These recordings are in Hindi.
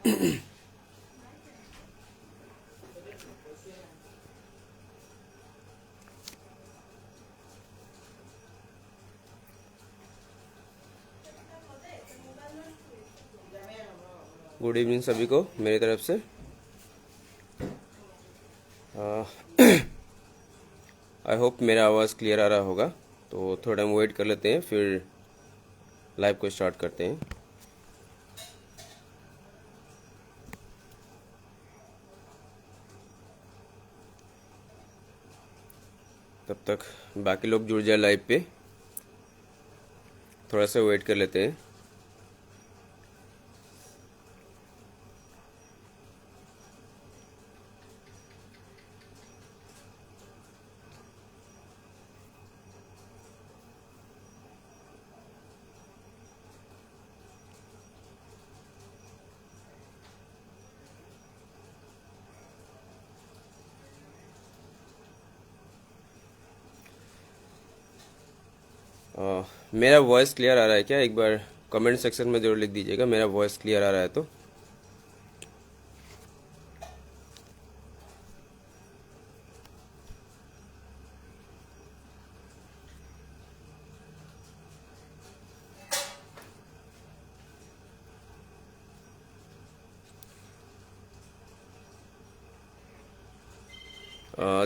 गुड इवनिंग सभी को मेरी तरफ से। आई होप मेरा आवाज़ क्लियर आ रहा होगा। तो थोड़ा हम वेट कर लेते हैं, फिर लाइव को स्टार्ट करते हैं। तब तक बाकी लोग जुड़ जाए लाइव पे, थोड़ा सा वेट कर लेते हैं। मेरा वॉइस क्लियर आ रहा है क्या? एक बार कमेंट सेक्शन में जरूर लिख दीजिएगा मेरा वॉइस क्लियर आ रहा है तो।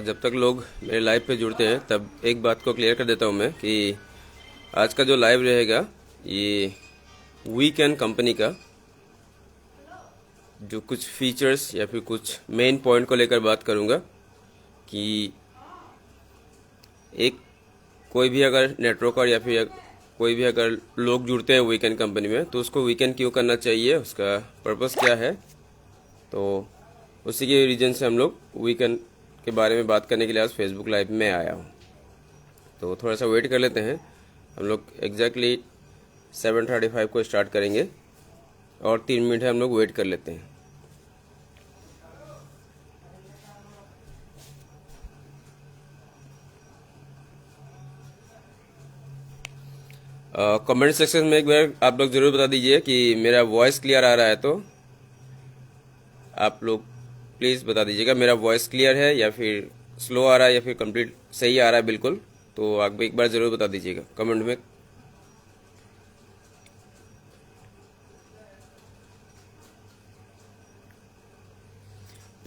जब तक लोग मेरे लाइव पे जुड़ते हैं तब एक बात को क्लियर कर देता हूँ मैं कि आज का जो लाइव रहेगा ये वीकेंड कंपनी का जो कुछ फीचर्स या फिर कुछ मेन पॉइंट को लेकर बात करूँगा कि एक कोई भी अगर नेटवर्कर या फिर कोई भी अगर लोग जुड़ते हैं वीकेंड कंपनी में तो उसको वीकेंड क्यों करना चाहिए, उसका पर्पस क्या है। तो उसी के रीजन से हम लोग वीकेंड के बारे में बात करने के लिए आज फेसबुक लाइव में आया हूँ। तो थोड़ा सा वेट कर लेते हैं, हम लोग एग्जैक्टली 7:35 को स्टार्ट करेंगे और 3 मिनट है, हम लोग वेट कर लेते हैं। कमेंट सेक्शन में एक बार आप लोग ज़रूर बता दीजिए कि मेरा वॉइस क्लियर आ रहा है। तो आप लोग प्लीज़ बता दीजिएगा मेरा वॉइस क्लियर है या फिर स्लो आ रहा है या फिर कंप्लीट सही आ रहा है बिल्कुल। तो आप एक बार ज़रूर बता दीजिएगा कमेंट में।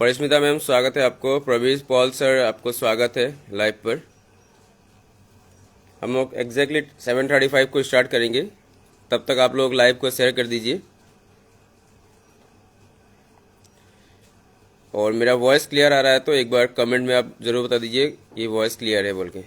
परिस्मिता मैम स्वागत है आपको। प्रवीज पॉल सर आपको स्वागत है लाइव पर। हम लोग एग्जैक्टली 7:35 को स्टार्ट करेंगे, तब तक आप लोग लाइव को शेयर कर दीजिए। और मेरा वॉइस क्लियर आ रहा है तो एक बार कमेंट में आप ज़रूर बता दीजिए ये वॉइस क्लियर है बोल के।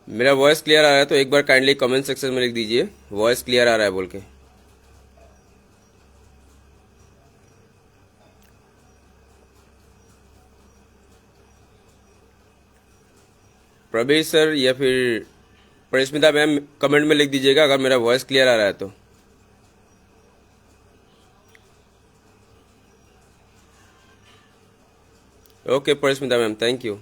मेरा वॉइस क्लियर आ रहा है तो एक बार काइंडली कमेंट सेक्शन में लिख दीजिए वॉइस क्लियर आ रहा है बोल के। प्रवीर सर या फिर परिस्मिता मैम कमेंट में लिख दीजिएगा अगर मेरा वॉइस क्लियर आ रहा है तो। Okay Parismita ma'am, thank you.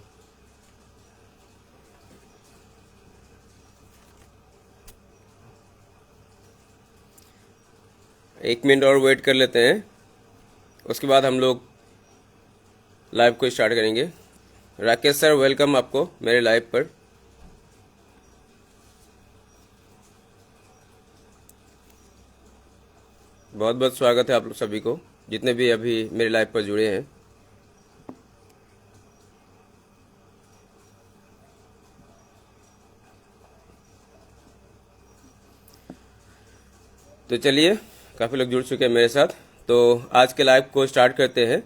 एक मिनट और वेट कर लेते हैं, उसके बाद हम लोग लाइव को स्टार्ट करेंगे। राकेश सर वेलकम आपको मेरे लाइव पर। बहुत बहुत स्वागत है आप लोग सभी को जितने भी अभी मेरे लाइव पर जुड़े हैं। तो चलिए, काफ़ी लोग जुड़ चुके हैं मेरे साथ, तो आज के लाइव को स्टार्ट करते हैं।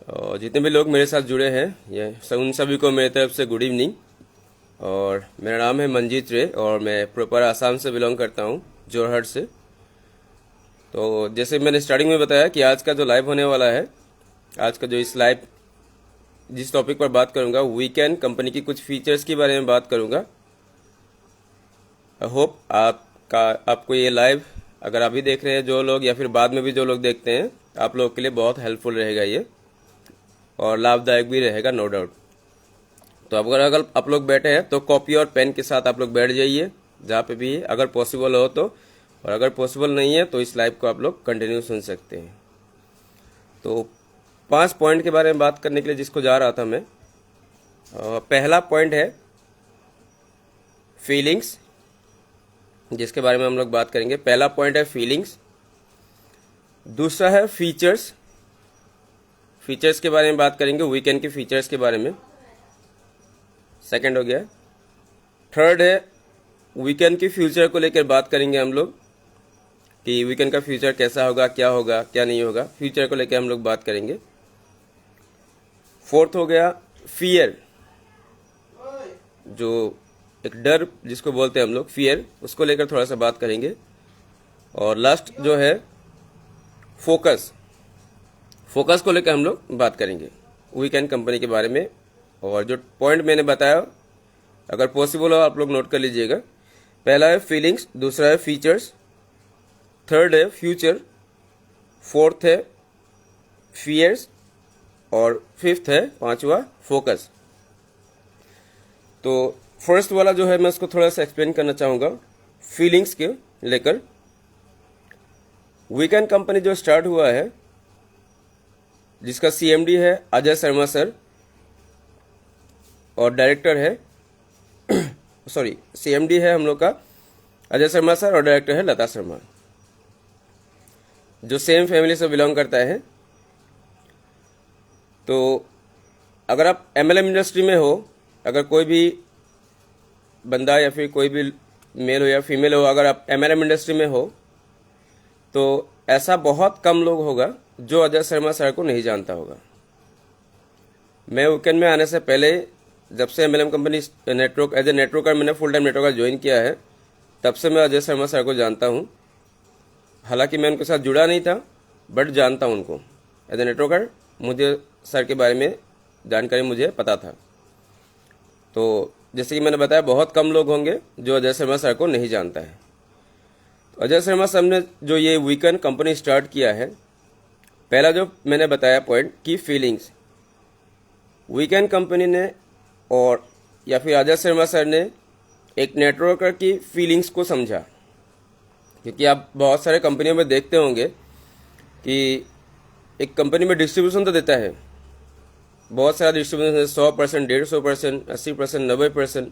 और जितने भी लोग मेरे साथ जुड़े हैं ये उन सभी को मेरी तरफ से गुड इवनिंग। और मेरा नाम है मंजीत रे और मैं प्रॉपर आसाम से बिलोंग करता हूँ, जोरहट से। तो जैसे मैंने स्टार्टिंग में बताया कि आज का जो लाइव होने वाला है, आज का जो इस लाइव जिस टॉपिक पर बात करूंगा वीकेंड कंपनी की कुछ फीचर्स के बारे में बात करूंगा। आई होप आपको ये लाइव अगर अभी देख रहे हैं जो लोग या फिर बाद में भी जो लोग देखते हैं, आप लोगों के लिए बहुत हेल्पफुल रहेगा ये और लाभदायक भी रहेगा, नो डाउट। तो अगर आप लोग बैठे हैं तो कॉपी और पेन के साथ आप लोग बैठ जाइए जहाँ पे भी, अगर पॉसिबल हो तो, और अगर पॉसिबल नहीं है तो इस लाइव को आप लोग कंटिन्यू सुन सकते हैं। तो 5 पॉइंट के बारे में बात करने के लिए जिसको जा रहा था मैं, पहला पॉइंट है फीलिंग्स, जिसके बारे में हम लोग बात करेंगे। पहला पॉइंट है फीलिंग्स, दूसरा है फीचर्स, फीचर्स के बारे में बात करेंगे, वीकेंड के फीचर्स के बारे में, सेकंड हो गया। थर्ड है वीकेंड की फ्यूचर को लेकर बात करेंगे हम लोग कि वीकेंड का फ्यूचर कैसा होगा, क्या नहीं होगा, फ्यूचर को लेकर हम लोग बात करेंगे। फोर्थ हो गया फियर, जो एक डर जिसको बोलते हैं हम लोग, फियर, उसको लेकर थोड़ा सा बात करेंगे। और लास्ट जो है फोकस, फोकस को लेकर हम लोग बात करेंगे वीकेंड कंपनी के बारे में। और जो पॉइंट मैंने बताया, अगर पॉसिबल हो आप लोग नोट कर लीजिएगा। पहला है फीलिंग्स, दूसरा है फीचर्स, थर्ड है फ्यूचर, फोर्थ है फियर्स और फिफ्थ है, पांचवा, फोकस। तो फर्स्ट वाला जो है मैं उसको थोड़ा सा एक्सप्लेन करना चाहूंगा फीलिंग्स के लेकर। वीकेंड कंपनी जो स्टार्ट हुआ है, जिसका सीएमडी है अजय शर्मा सर और डायरेक्टर है सॉरी, सीएमडी है हम लोग का अजय शर्मा सर और डायरेक्टर है लता शर्मा, जो सेम फैमिली से बिलोंग करता है। तो अगर आप एमएलएम इंडस्ट्री में हो, अगर कोई भी बंदा या फिर कोई भी मेल हो या फीमेल हो, अगर आप एमएलएम इंडस्ट्री में हो तो ऐसा बहुत कम लोग होगा जो अजय शर्मा सर को नहीं जानता होगा। मैं वीकेंड में आने से पहले, जब से MLM company network as a networker मैंने फुल टाइम नेटवर्कर ज्वाइन किया है, तब से मैं अजय शर्मा सर को जानता हूँ। हालांकि मैं उनके साथ जुड़ा नहीं था, बट जानता हूँ उनको एज ए नेटवर्कर। मुझे सर के बारे में जानकारी मुझे पता था। तो जैसे कि मैंने बताया, बहुत कम लोग होंगे जो अजय शर्मा सर को नहीं जानता है। तो अजय शर्मा सर ने जो ये वीकेंड कंपनी स्टार्ट किया है, पहला जो मैंने बताया पॉइंट की फीलिंग्स, वीकेंड कंपनी ने और या फिर अजय शर्मा सर ने एक नेटवर्कर की फीलिंग्स को समझा। क्योंकि आप बहुत सारे कंपनियों में देखते होंगे कि एक कंपनी में डिस्ट्रीब्यूशन तो देता है, बहुत सारा डिस्ट्रीब्यूशन है, 100%, 150%, 80%, 90%,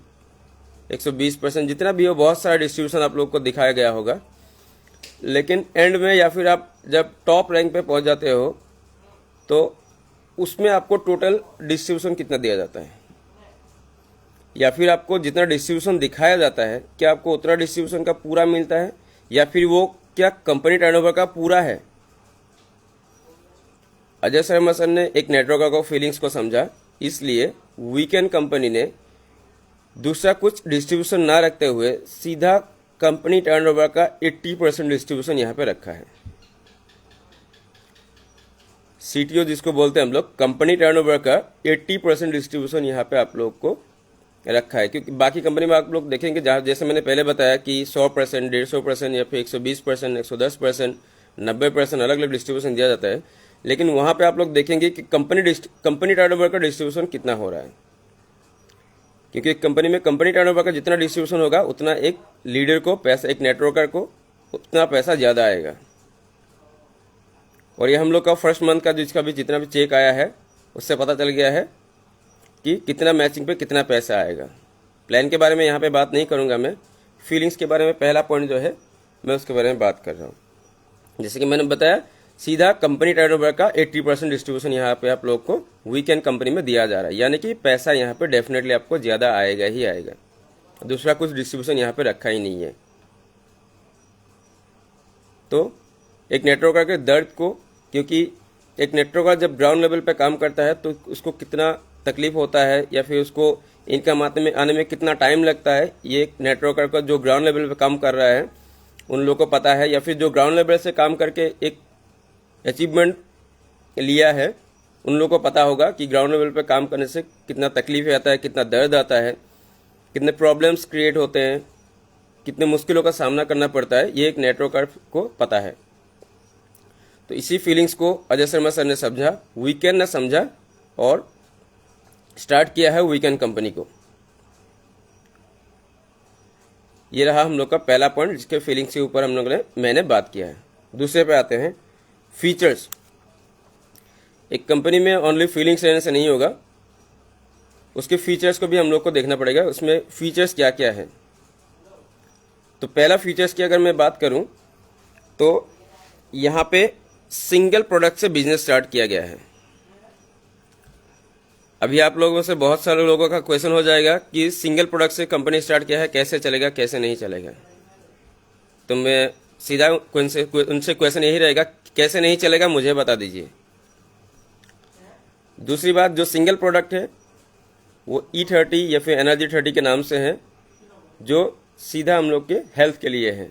120%, जितना भी हो, बहुत सारा डिस्ट्रीब्यूशन आप लोग को दिखाया गया होगा। लेकिन एंड में या फिर आप जब टॉप रैंक पे पहुंच जाते हो तो उसमें आपको टोटल डिस्ट्रीब्यूशन कितना दिया जाता है, या फिर आपको जितना डिस्ट्रीब्यूशन दिखाया जाता है, क्या आपको उतना डिस्ट्रीब्यूशन का पूरा मिलता है, या फिर वो क्या कंपनी टर्नओवर का पूरा है। अजय शर्मा सर ने एक नेटवर्कर को फीलिंग्स को समझा, इसलिए वीकेंड कंपनी ने दूसरा कुछ डिस्ट्रीब्यूशन ना रखते हुए सीधा कंपनी टर्नओवर का 80% डिस्ट्रीब्यूशन यहाँ पे रखा है। सीटीओ जिसको बोलते हैं हम लोग, कंपनी टर्नओवर का 80% डिस्ट्रीब्यूशन यहाँ पे आप लोग को रखा है। क्योंकि बाकी कंपनी में आप लोग देखेंगे, जहाँ जैसे मैंने पहले बताया कि 100%, 150% या फिर 120%, 110%, 90% अलग अलग डिस्ट्रीब्यूशन दिया जाता है। लेकिन वहां पे आप लोग देखेंगे कि कंपनी टर्नओवर का डिस्ट्रीब्यूशन कितना हो रहा है। क्योंकि एक कंपनी में कंपनी टर्नओवर का जितना डिस्ट्रीब्यूशन होगा, उतना एक लीडर को पैसा, एक नेटवर्कर को उतना पैसा ज्यादा आएगा। और ये हम लोग का फर्स्ट मंथ का जिसका भी जितना भी चेक आया है, उससे पता चल गया है कि कितना मैचिंग पे कितना पैसा आएगा। प्लान के बारे में यहाँ पे बात नहीं करूंगा मैं, फीलिंग्स के बारे में पहला पॉइंट जो है मैं उसके बारे में बात कर रहा हूँ। जैसे कि मैंने बताया, सीधा कंपनी टर्नओवर का 80% डिस्ट्रीब्यूशन यहाँ पे आप लोग को वीकेंड कंपनी में दिया जा रहा है, यानी कि पैसा यहाँ पे डेफिनेटली आपको ज्यादा आएगा ही आएगा। दूसरा कुछ डिस्ट्रीब्यूशन यहाँ पे रखा ही नहीं है। तो एक नेटवर्कर के दर्द को, क्योंकि एक नेटवर्कर जब ग्राउंड लेवल पे काम करता है तो उसको कितना तकलीफ होता है या फिर उसको इनकम आने में कितना टाइम लगता है, ये एक नेटवर्कर का जो ग्राउंड लेवल पे काम कर रहा है उन लोगों को पता है। या फिर जो ग्राउंड लेवल से काम करके एक अचीवमेंट लिया है, उन लोगों को पता होगा कि ग्राउंड लेवल पे काम करने से कितना तकलीफ आता है, कितना दर्द आता है, कितने प्रॉब्लम्स क्रिएट होते हैं। कितने मुश्किलों का सामना करना पड़ता है, ये एक नेटवर्कर को पता है। तो इसी फीलिंग्स को अजय शर्मा सर ने समझा, वीकेंड ने समझा और स्टार्ट किया है वीकेंड कंपनी को। ये रहा हम लोग का पहला पॉइंट, जिसके फीलिंग्स के ऊपर हम लोग ने मैंने बात किया है। दूसरे पे आते हैं, फीचर्स। एक कंपनी में ओनली फीलिंग्स रहने से नहीं होगा, उसके फीचर्स को भी हम लोग को देखना पड़ेगा, उसमें फीचर्स क्या क्या है। तो पहला फीचर्स की अगर मैं बात करूं तो यहाँ पे सिंगल प्रोडक्ट से बिजनेस स्टार्ट किया गया है। अभी आप लोगों से बहुत सारे लोगों का क्वेश्चन हो जाएगा कि सिंगल प्रोडक्ट से कंपनी स्टार्ट किया है, कैसे चलेगा कैसे नहीं चलेगा। तो मैं सीधा उनसे क्वेश्चन यही रहेगा, कैसे नहीं चलेगा मुझे बता दीजिए। दूसरी बात, जो सिंगल प्रोडक्ट है वो E30 या फिर एनर्जी 30 के नाम से है, जो सीधा हम लोग के हेल्थ के लिए है।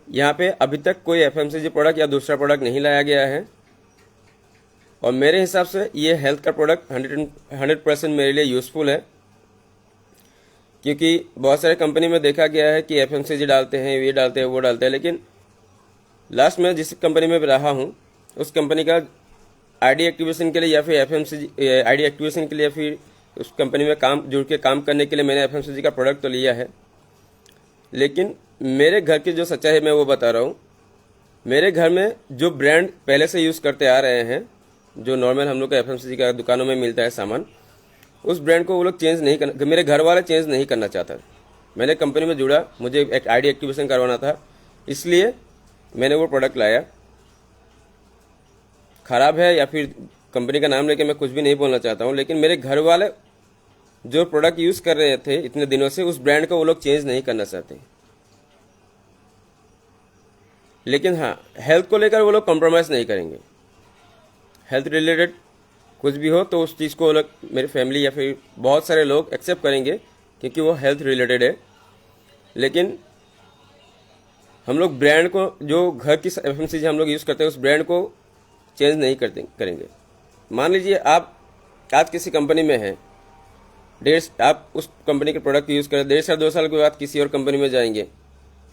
यहाँ पे अभी तक कोई FMCG प्रोडक्ट या दूसरा प्रोडक्ट नहीं लाया गया है, और मेरे हिसाब से ये हेल्थ का प्रोडक्ट 100% मेरे लिए यूज़फुल है। क्योंकि बहुत सारे कंपनी में देखा गया है कि FMCG डालते हैं, ये डालते हैं, वो डालते हैं, लेकिन लास्ट में जिस कंपनी में रहा हूँ उस कंपनी का आईडी एक्टिवेशन के लिए या फिर FMCG आईडी एक्टिवेशन के लिए, फिर उस कंपनी में जुड़ के काम करने के लिए मैंने FMCG का प्रोडक्ट तो लिया है। लेकिन मेरे घर की जो सच्चाई है मैं वो बता रहा हूँ। मेरे घर में जो ब्रांड पहले से यूज़ करते आ रहे हैं, जो नॉर्मल हम लोग का FMCG का दुकानों में मिलता है सामान, उस ब्रांड को वो लोग चेंज नहीं करना, मेरे घर वाले चेंज नहीं करना चाहता। मैंने कंपनी में जुड़ा, मुझे एक आईडी एक्टिवेशन करवाना था, इसलिए मैंने वो प्रोडक्ट लाया। खराब है या फिर कंपनी का नाम लेके मैं कुछ भी नहीं बोलना चाहता हूँ, लेकिन मेरे घर वाले जो प्रोडक्ट यूज़ कर रहे थे इतने दिनों से, उस ब्रांड को वो लोग चेंज नहीं करना चाहते। लेकिन हाँ, हेल्थ को लेकर वो लोग कॉम्प्रोमाइज़ नहीं करेंगे। हेल्थ रिलेटेड कुछ भी हो तो उस चीज़ को वो लोग, मेरी फैमिली या फिर बहुत सारे लोग एक्सेप्ट करेंगे क्योंकि वो हेल्थ रिलेटेड है। लेकिन हम लोग ब्रांड को, जो घर की FMCG हम लोग यूज़ करते हैं, उस ब्रांड को चेंज नहीं करेंगे। मान लीजिए आप आज किसी कंपनी में हैं, आप उस कंपनी के प्रोडक्ट यूज़ करें, 1.5 साल 2 साल के बाद किसी और कंपनी में जाएंगे,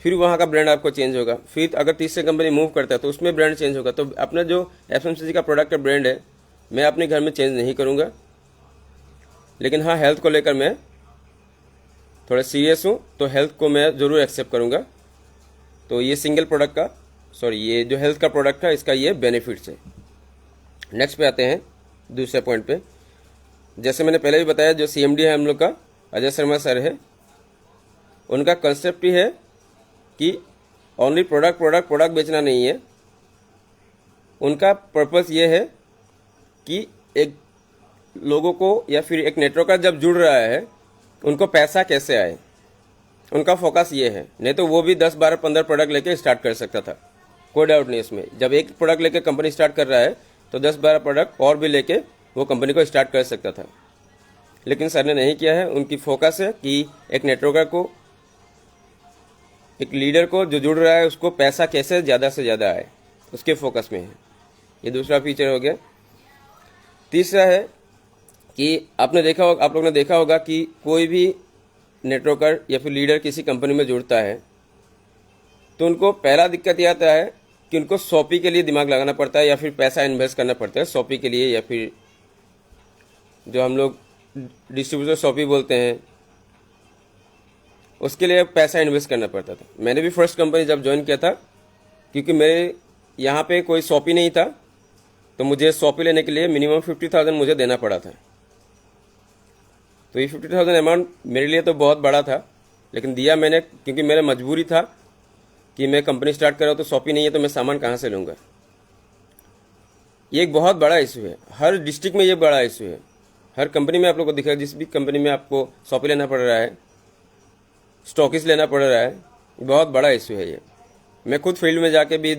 फिर वहाँ का ब्रांड आपको चेंज होगा। फिर अगर तीसरे कंपनी मूव करता है तो उसमें ब्रांड चेंज होगा। तो अपना जो FMCG का प्रोडक्ट का ब्रांड है, मैं अपने घर में चेंज नहीं करूँगा। लेकिन हाँ, हेल्थ को लेकर मैं थोड़ा सीरियस हूँ, तो हेल्थ को मैं ज़रूर एक्सेप्ट करूँगा। तो ये सिंगल प्रोडक्ट का, ये जो हेल्थ का प्रोडक्ट है, इसका ये बेनिफिट्स है। नेक्स्ट पे आते हैं दूसरे पॉइंट पे। जैसे मैंने पहले भी बताया, जो CMD है हम लोग का, अजय शर्मा सर है, उनका कंसेप्ट ही है कि ओनली प्रोडक्ट बेचना नहीं है। उनका पर्पस ये है कि एक लोगों को या फिर एक नेटवर्कर जब जुड़ रहा है, उनको पैसा कैसे आए, उनका फोकस ये है। नहीं तो वो भी 10, 12, 15 प्रोडक्ट लेके स्टार्ट कर सकता था, कोई डाउट नहीं इसमें। जब एक प्रोडक्ट लेके कंपनी स्टार्ट कर रहा है तो 10, 12 प्रोडक्ट और भी लेके वो कंपनी को स्टार्ट कर सकता था। लेकिन सर ने नहीं किया है। उनकी फोकस है कि एक नेटवर्कर को, एक लीडर को जो जुड़ रहा है, उसको पैसा कैसे ज़्यादा से ज़्यादा आए, उसके फोकस में है। ये दूसरा फीचर हो गया। तीसरा है कि आप लोग ने देखा होगा कि कोई भी नेटवर्कर या फिर लीडर किसी कंपनी में जुड़ता है तो उनको पहला दिक्कत ये आता है कि उनको शॉपी के लिए दिमाग लगाना पड़ता है या फिर पैसा इन्वेस्ट करना पड़ता है शॉपी के लिए, या फिर जो हम लोग डिस्ट्रीब्यूटर शॉपी बोलते हैं, उसके लिए पैसा इन्वेस्ट करना पड़ता था। मैंने भी फर्स्ट कंपनी जब ज्वाइन किया था, क्योंकि मेरे यहाँ पे कोई शॉपी नहीं था, तो मुझे शॉपी लेने के लिए मिनिमम 50,000 मुझे देना पड़ा था। तो ये 50,000 अमाउंट मेरे लिए तो बहुत बड़ा था, लेकिन दिया मैंने, क्योंकि मेरा मजबूरी था कि मैं कंपनी स्टार्ट कर रहा हूँ, तो शॉपी नहीं है तो मैं सामान कहाँ से लूँगा। ये एक बहुत बड़ा इशू है, हर डिस्ट्रिक्ट में ये बड़ा इशू है। हर कंपनी में आप लोग को दिखेगा, जिस भी कंपनी में आपको शॉपी लेना पड़ रहा है, स्टॉकिस लेना पड़ रहा है, बहुत बड़ा इशू है ये। मैं खुद फील्ड में जाके भी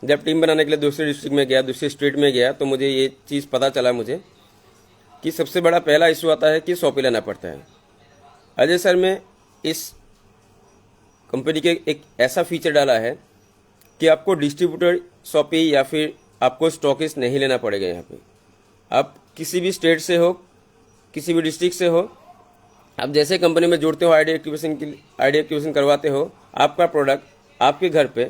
जब टीम बनाने के लिए दूसरे डिस्ट्रिक्ट में गया, दूसरे स्टेट में गया, तो मुझे ये चीज़ पता चला मुझे कि सबसे बड़ा पहला इशू आता है कि शॉपी लेना पड़ता है। अजय सर में इस कंपनी के एक ऐसा फीचर डाला है कि आपको डिस्ट्रीब्यूटर शॉपी या फिर आपको स्टॉकिस नहीं लेना पड़ेगा। यहाँ पे आप किसी भी स्टेट से हो, किसी भी डिस्ट्रिक्ट से हो, आप जैसे कंपनी में जुड़ते हो, आईडी एक्टिवेशन करवाते हो, आपका प्रोडक्ट आपके घर पे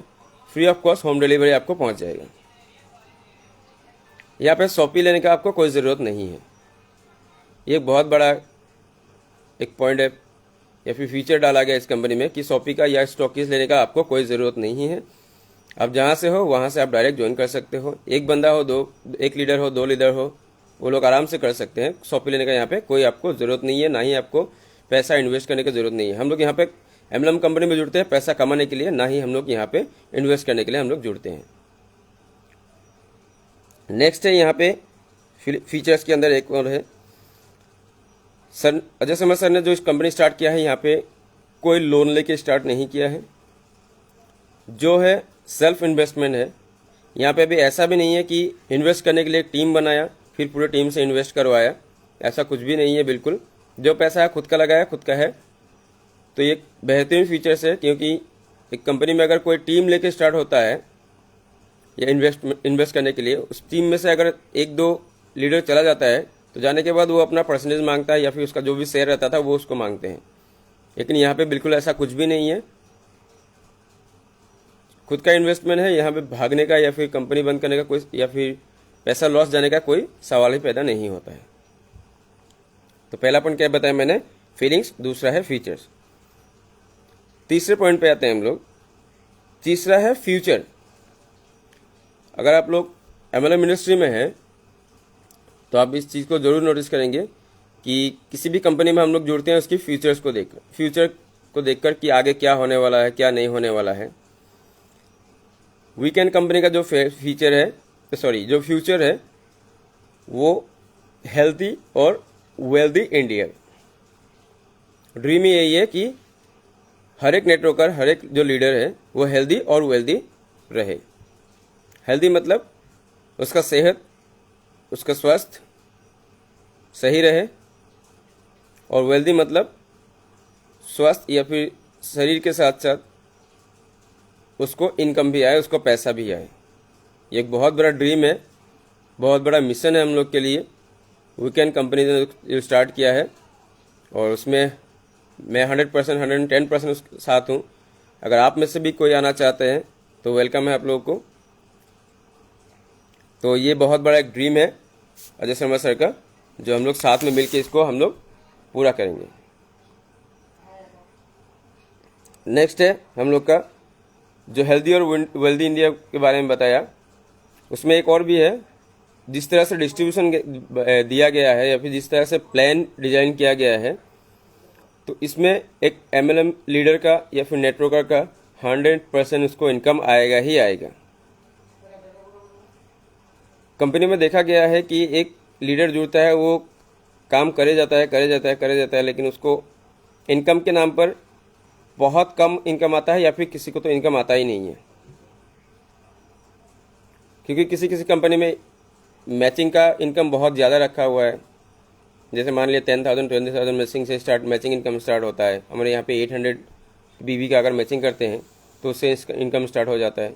free of cost home delivery आपको पहुंच जाएगा। यहाँ पे शॉपी लेने का आपको कोई ज़रूरत नहीं है। ये एक बहुत बड़ा एक पॉइंट है या फिर फीचर डाला गया इस कंपनी में कि शॉपी का या स्टॉकीज लेने का आपको कोई ज़रूरत नहीं है। आप जहाँ से हो वहाँ से आप डायरेक्ट ज्वाइन कर सकते हो। एक बंदा हो, एक लीडर हो, 2 लीडर हो, वो लोग आराम से कर सकते हैं। शॉपी लेने का यहाँ पे कोई आपको ज़रूरत नहीं है, ना ही आपको पैसा इन्वेस्ट करने की ज़रूरत नहीं है। हम लोग यहाँ पे एमएलएम कंपनी में जुड़ते हैं पैसा कमाने के लिए, ना ही हम लोग यहाँ पे इन्वेस्ट करने के लिए हम लोग जुड़ते हैं। नेक्स्ट है यहाँ पे फीचर्स के अंदर एक और है, सर अजय समर सर ने जो इस कंपनी स्टार्ट किया है, यहाँ पे कोई लोन लेके स्टार्ट नहीं किया है, जो है सेल्फ इन्वेस्टमेंट है। यहाँ पे भी ऐसा भी नहीं है कि इन्वेस्ट करने के लिए एक टीम बनाया फिर पूरे टीम से इन्वेस्ट करवाया, ऐसा कुछ भी नहीं है। बिल्कुल जो पैसा है खुद का लगाया, खुद का है। तो ये बेहतरीन फीचर्स है, क्योंकि एक कंपनी में अगर कोई टीम लेके स्टार्ट होता है या इन्वेस्ट करने के लिए, उस टीम में से अगर 1-2 लीडर चला जाता है तो जाने के बाद वो अपना परसेंटेज मांगता है या फिर उसका जो भी शेयर रहता था वो उसको मांगते हैं। लेकिन यहाँ पे बिल्कुल ऐसा कुछ भी नहीं है, खुद का इन्वेस्टमेंट है। यहाँ पे भागने का या फिर कंपनी बंद करने का कोई या फिर पैसा लॉस जाने का कोई सवाल ही पैदा नहीं होता है। तो पहला पॉइंट क्या बताया मैंने, फीलिंग्स। दूसरा है फीचर्स। तीसरे पॉइंट पे आते हैं हम लोग। तीसरा है फ्यूचर। अगर आप लोग एमएलएम इंडस्ट्री में हैं तो आप इस चीज़ को जरूर नोटिस करेंगे कि किसी भी कंपनी में हम लोग जुड़ते हैं उसकी फ्यूचर को देखकर कि आगे क्या होने वाला है, क्या नहीं होने वाला है। वीकेंड कंपनी का जो जो फ्यूचर है वो हेल्थी और वेल्दी इंडिया। ड्रीम ही यही है कि हर एक नेटवर्कर, हर एक जो लीडर है वो हेल्दी और वेल्दी रहे। हेल्दी मतलब उसका सेहत, उसका स्वास्थ्य सही रहे, और वेल्दी मतलब स्वास्थ्य या फिर शरीर के साथ साथ उसको इनकम भी आए, उसको पैसा भी आए। ये एक बहुत बड़ा ड्रीम है, बहुत बड़ा मिशन है हम लोग के लिए। वीकेंड कंपनी ने जो स्टार्ट किया है और उसमें मैं 100%, 110% उसके साथ हूँ। अगर आप में से भी कोई आना चाहते हैं तो वेलकम है आप लोगों को। तो ये बहुत बड़ा एक ड्रीम है अजय शर्मा सर का, जो हम लोग साथ में मिलकर इसको हम लोग पूरा करेंगे। नेक्स्ट है हम लोग का जो हेल्दी और वेल्दी इंडिया के बारे में बताया, उसमें एक और भी है। जिस तरह से डिस्ट्रीब्यूशन दिया गया है या फिर जिस तरह से प्लान डिजाइन किया गया है, तो इसमें एक एमएलएम लीडर का या फिर नेटवर्कर का 100% उसको इनकम आएगा ही आएगा। कंपनी में देखा गया है कि एक लीडर जुड़ता है, वो काम करे जाता है, लेकिन उसको इनकम के नाम पर बहुत कम इनकम आता है या फिर किसी को तो इनकम आता ही नहीं है। क्योंकि किसी किसी कंपनी में मैचिंग का इनकम बहुत ज़्यादा रखा हुआ है। जैसे मान लिया 10,000 20,000 मैचिंग इनकम स्टार्ट होता है। हमारे यहाँ पे 800 बीबी का अगर मैचिंग करते हैं तो उससे इनकम स्टार्ट हो जाता है।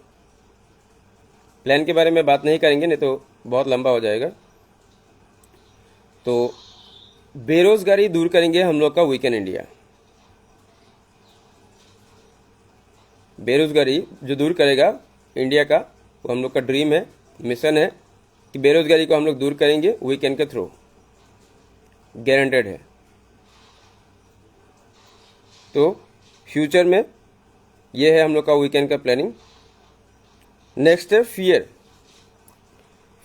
प्लान के बारे में बात नहीं करेंगे, नहीं तो बहुत लंबा हो जाएगा। तो बेरोजगारी दूर करेंगे हम लोग का वीकेंड इंडिया। बेरोजगारी जो दूर करेगा इंडिया का, वो हम लोग का ड्रीम है, मिशन है कि बेरोजगारी को हम लोग दूर करेंगे वीकेंड के थ्रू, गारंटेड है। तो फ्यूचर में ये है हम लोग का वीकेंड का प्लानिंग। नेक्स्ट है फियर।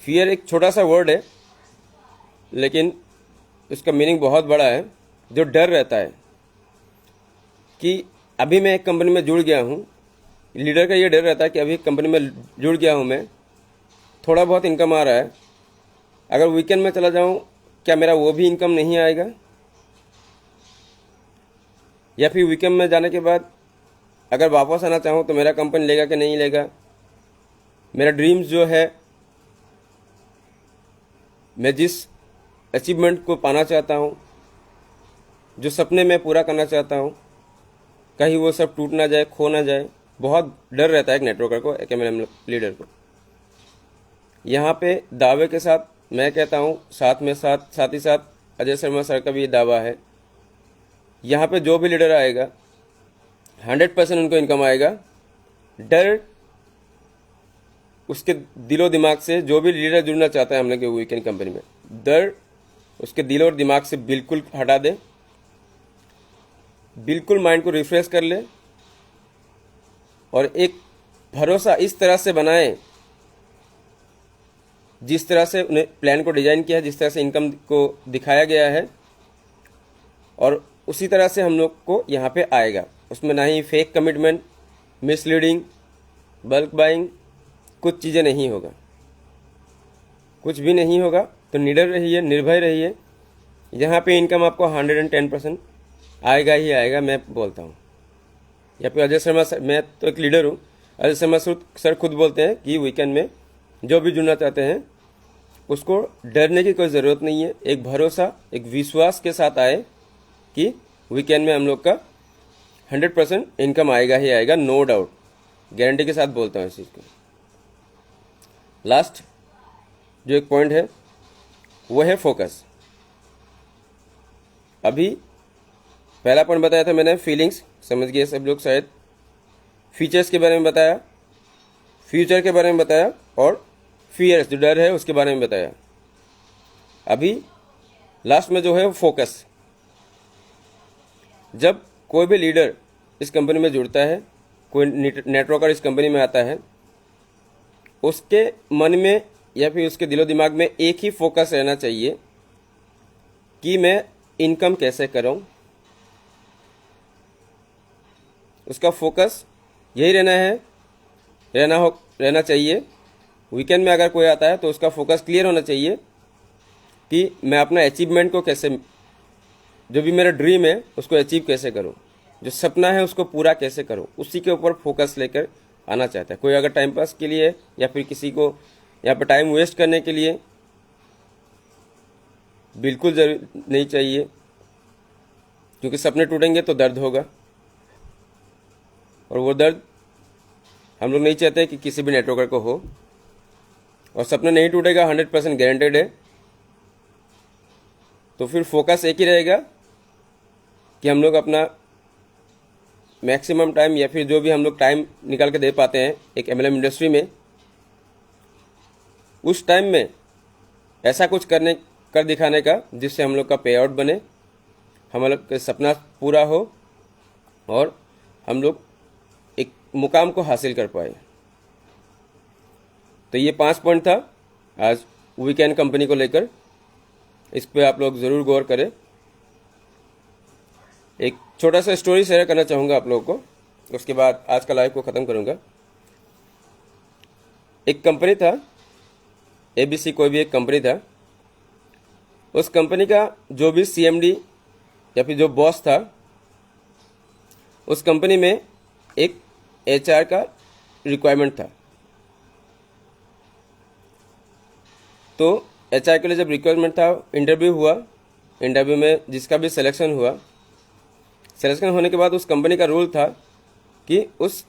फियर एक छोटा सा वर्ड है, लेकिन इसका मीनिंग बहुत बड़ा है। जो डर रहता है कि अभी मैं एक कंपनी में जुड़ गया हूँ, लीडर का ये डर रहता है कि अभी कंपनी में जुड़ गया हूँ मैं, थोड़ा बहुत इनकम आ रहा है, अगर वीकेंड में चला जाऊँ क्या मेरा वो भी इनकम नहीं आएगा, या फिर वीकेंड में जाने के बाद अगर वापस आना चाहूँ तो मेरा कंपनी लेगा कि नहीं लेगा। मेरा ड्रीम्स जो है, मैं जिस अचीवमेंट को पाना चाहता हूँ, जो सपने मैं पूरा करना चाहता हूँ, कहीं वो सब टूट ना जाए, खो ना जाए। बहुत डर रहता है एक नेटवर्कर को, एक एमएलएम लीडर को। यहाँ पे दावे के साथ मैं कहता हूँ, साथ ही साथ अजय शर्मा सर का भी ये दावा है यहाँ पे जो भी लीडर आएगा 100% उनको इनकम आएगा। डर उसके दिलो दिमाग से, जो भी लीडर जुड़ना चाहता है हम लोग के वीकेंड कंपनी में, डर उसके दिल और दिमाग से बिल्कुल हटा दे, बिल्कुल माइंड को रिफ्रेश कर ले और एक भरोसा इस तरह से बनाए जिस तरह से उन्हें प्लान को डिजाइन किया है, जिस तरह से इनकम को दिखाया गया है, और उसी तरह से हम लोग को यहाँ पे आएगा। उसमें ना ही fake commitment, misleading, bulk buying, कुछ चीज़ें नहीं होगा, कुछ भी नहीं होगा। तो निडर रहिए, निर्भय रहिए। यहाँ पे इनकम आपको 110% आएगा ही आएगा, मैं बोलता हूँ। यहाँ पे अजय शर्मा सर, मैं तो एक लीडर हूँ, अजय शर्मा सर खुद बोलते हैं कि वीकेंड में जो भी जुड़ना चाहते हैं उसको डरने की कोई ज़रूरत नहीं है। एक भरोसा, एक विश्वास के साथ आए कि वीकेंड में हम लोग का 100% इनकम आएगा ही आएगा, नो डाउट, गारंटी के साथ बोलता हूँ इस चीज़ को। लास्ट जो एक पॉइंट है वो है फोकस। अभी पहला पॉइंट बताया था मैंने, फीलिंग्स, समझ गए सब लोग शायद। फीचर्स के बारे में बताया, फ्यूचर के बारे में बताया, और फियर्स जो डर है उसके बारे में बताया। अभी लास्ट में जो है फोकस। जब कोई भी लीडर इस कंपनी में जुड़ता है, कोई नेटवर्कर इस कंपनी में आता है, उसके मन में या फिर उसके दिलो दिमाग में एक ही फोकस रहना चाहिए कि मैं इनकम कैसे करूं। उसका फोकस यही रहना चाहिए। वीकेंड में अगर कोई आता है तो उसका फोकस क्लियर होना चाहिए कि मैं अपना अचीवमेंट को कैसे, जो भी मेरा ड्रीम है उसको अचीव कैसे करूं, जो सपना है उसको पूरा कैसे करूं, उसी के ऊपर फोकस लेकर आना चाहता है। कोई अगर टाइम पास के लिए या फिर किसी को यहाँ पर टाइम वेस्ट करने के लिए बिल्कुल जरूर नहीं चाहिए, क्योंकि सपने टूटेंगे तो दर्द होगा, और वो दर्द हम लोग नहीं चाहते कि किसी भी नेटवर्कर को हो। और सपना नहीं टूटेगा, 100% गारंटेड है। तो फिर फोकस एक ही रहेगा कि हम लोग अपना मैक्सिमम टाइम, या फिर जो भी हम लोग टाइम निकाल के दे पाते हैं एक MLM इंडस्ट्री में, उस टाइम में ऐसा कुछ कर दिखाने का जिससे हम लोग का पे आउट बने, हम लोग का सपना पूरा हो और हम लोग एक मुकाम को हासिल कर पाए। तो ये 5 पॉइंट था आज वीकेंड कंपनी को लेकर। इस पे आप लोग ज़रूर गौर करें। एक छोटा सा स्टोरी शेयर करना चाहूँगा आप लोगों को, उसके बाद आज का लाइव को ख़त्म करूँगा। एक कंपनी था, ABC कोई भी एक कंपनी था। उस कंपनी का जो भी CMD या फिर जो बॉस था, उस कंपनी में एक HR का रिक्वायरमेंट था। तो HR के लिए जब रिक्वायरमेंट था, इंटरव्यू हुआ। इंटरव्यू में जिसका भी सिलेक्शन हुआ, सिलेक्शन होने के बाद उस कंपनी का रूल था कि उस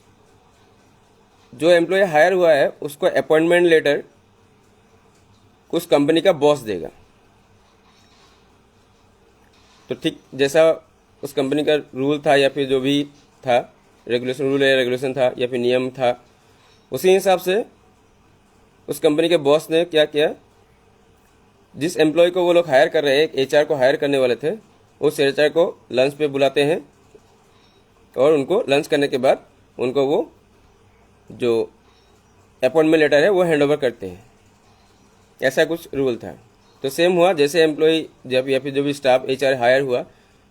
जो एम्प्लॉय हायर हुआ है उसको अपॉइंटमेंट लेटर उस कंपनी का बॉस देगा। तो ठीक जैसा उस कंपनी का रूल था या फिर जो भी था, रेगुलेशन था या फिर नियम था, उसी हिसाब से उस कंपनी के बॉस ने क्या किया, जिस एम्प्लॉय को वो लोग हायर कर रहे हैं, एक HR को हायर करने वाले थे, उस HR को लंच पे बुलाते हैं और उनको लंच करने के बाद उनको वो जो अपॉइंटमेंट लेटर है वो हैंड ओवर करते हैं। ऐसा कुछ रूल था। तो सेम हुआ, जैसे एम्प्लॉय जब या फिर जो भी स्टाफ HR हायर हुआ,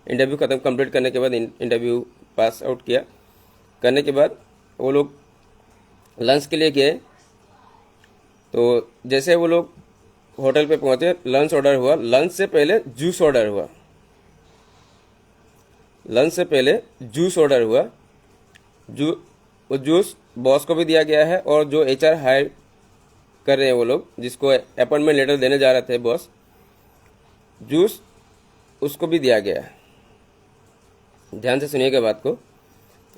इंटरव्यू कंप्लीट करने के बाद, इंटरव्यू पास आउट किया, करने के बाद वो लोग लंच के लिए गए। तो जैसे वो लोग होटल पे पहुंचे, लंच ऑर्डर हुआ। लंच से पहले जूस ऑर्डर हुआ। वो जूस बॉस को भी दिया गया है, और जो HR हायर कर रहे हैं वो लोग, जिसको अपॉइंटमेंट लेटर देने जा रहे थे बॉस, जूस उसको भी दिया गया है। ध्यान से सुनिएगा बात को,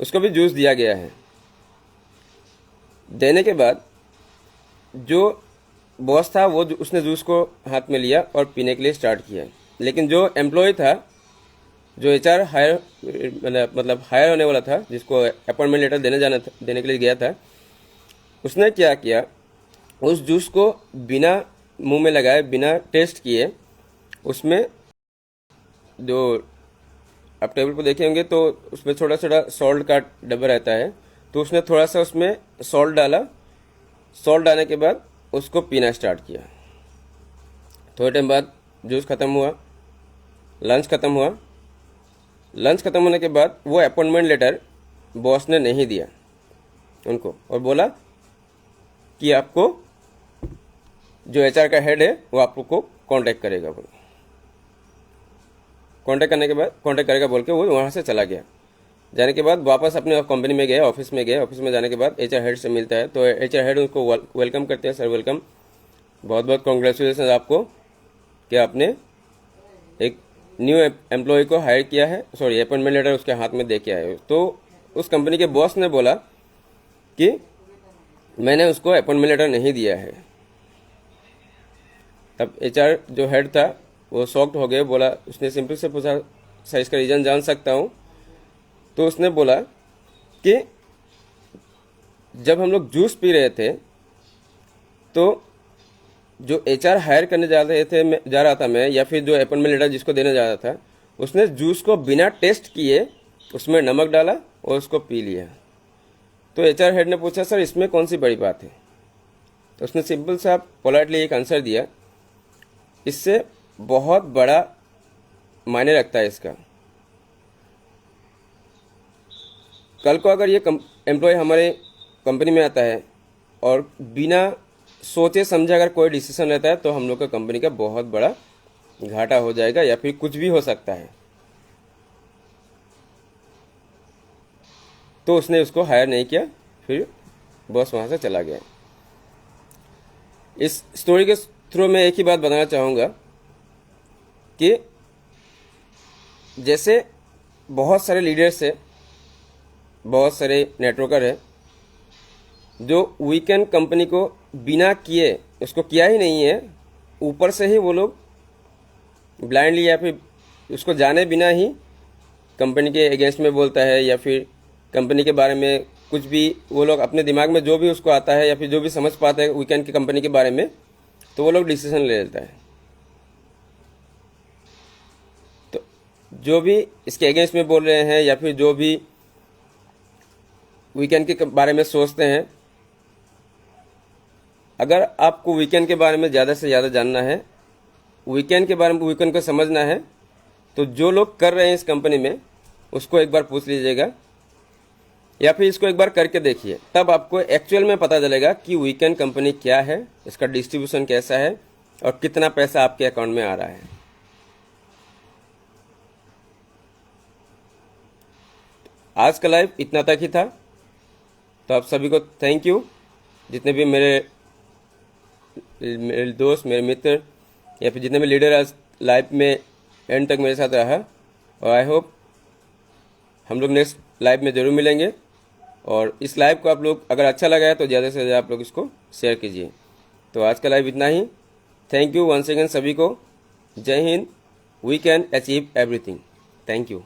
उसको भी जूस दिया गया है। देने के बाद जो बॉस था वो उसने जूस को हाथ में लिया और पीने के लिए स्टार्ट किया। लेकिन जो एम्प्लॉय था, जो एचआर हायर मतलब हायर होने वाला था, जिसको अपॉइंटमेंट लेटर देने के लिए गया था, उसने क्या किया, उस जूस को बिना मुंह में लगाए, बिना टेस्ट किए, उसमें जो आप टेबल पर देखे होंगे तो उसमें छोटा छोटा सॉल्ट का डब्बा रहता है, तो उसने थोड़ा सा उसमें सॉल्ट डाला। सॉल्ट डालने के बाद उसको पीना स्टार्ट किया। थोड़े टाइम बाद जूस ख़त्म हुआ, लंच ख़त्म हुआ। लंच ख़त्म होने के बाद वो अपॉइंटमेंट लेटर बॉस ने नहीं दिया उनको, और बोला कि आपको जो एचआर का हेड है वो आपको कांटेक्ट करेगा। बोल कांटेक्ट करेगा बोल के वो वहाँ से चला गया। जाने के बाद वापस अपने कंपनी में गया, ऑफिस में गया। ऑफिस में जाने के बाद एचआर हेड से मिलता है, तो एचआर हेड उसको वेलकम करते हैं। सर वेलकम, बहुत बहुत कॉन्ग्रेचुलेसन आपको कि आपने एक न्यू एम्प्लॉय को हायर किया है, सॉरी अपॉइंटमेंट लेटर उसके हाथ में दे के आए हो। तो उस कंपनी के बॉस ने बोला कि मैंने उसको अपॉइंटमेंट लेटर नहीं दिया है। तब एचआर जो हेड था वो शॉक्ड हो गए। बोला, उसने सिंपल से पूछा, सर इसका रीज़न जान सकता हूँ? तो उसने बोला कि जब हम लोग जूस पी रहे थे तो जो एचआर हायर करने जा रहा था मैं, या फिर जो अपॉइंटमेंट लेटर जिसको देने जा रहा था, उसने जूस को बिना टेस्ट किए उसमें नमक डाला और उसको पी लिया। तो एचआर हेड ने पूछा, सर इसमें कौन सी बड़ी बात है? तो उसने सिंपल सा पोलाइटली एक आंसर दिया, इससे बहुत बड़ा मायने रखता है इसका। कल को अगर ये एम्प्लॉय हमारे कंपनी में आता है और बिना सोचे समझे अगर कोई डिसीजन लेता है तो हम लोग का कंपनी का बहुत बड़ा घाटा हो जाएगा, या फिर कुछ भी हो सकता है। तो उसने उसको हायर नहीं किया, फिर बॉस वहाँ से चला गया। इस स्टोरी के थ्रू मैं एक ही बात बताना चाहूँगा कि जैसे बहुत सारे लीडर्स है, बहुत सारे नेटवर्कर है जो वीकेंड कंपनी को बिना किए, उसको किया ही नहीं है, ऊपर से ही वो लोग ब्लाइंडली या फिर उसको जाने बिना ही कंपनी के अगेंस्ट में बोलता है, या फिर कंपनी के बारे में कुछ भी वो लोग अपने दिमाग में जो भी उसको आता है या फिर जो भी समझ पाता है वीकेंड की कंपनी के बारे में, तो वो लोग डिसीजन ले लेता है। तो जो भी इसके अगेंस्ट में बोल रहे हैं या फिर जो भी वीकेंड के बारे में सोचते हैं, अगर आपको वीकेंड के बारे में ज़्यादा से ज़्यादा जानना है, वीकेंड के बारे में, वीकेंड को समझना है, तो जो लोग कर रहे हैं इस कंपनी में उसको एक बार पूछ लीजिएगा, या फिर इसको एक बार करके देखिए। तब आपको एक्चुअल में पता चलेगा कि वीकेंड कंपनी क्या है, इसका डिस्ट्रीब्यूशन कैसा है और कितना पैसा आपके अकाउंट में आ रहा है। आज का लाइव इतना तक ही था। तो आप सभी को थैंक यू, जितने भी मेरे दोस्त, मेरे मित्र या फिर जितने भी लीडर आज लाइव में एंड तक मेरे साथ रहा। और आई होप हम लोग नेक्स्ट लाइव में ज़रूर मिलेंगे। और इस लाइव को आप लोग अगर अच्छा लगा है तो ज़्यादा से ज़्यादा आप लोग इसको शेयर कीजिए। तो आज का लाइव इतना ही। थैंक यू वंस अगेन सभी को। जय हिंद। We can achieve everything. Thank you.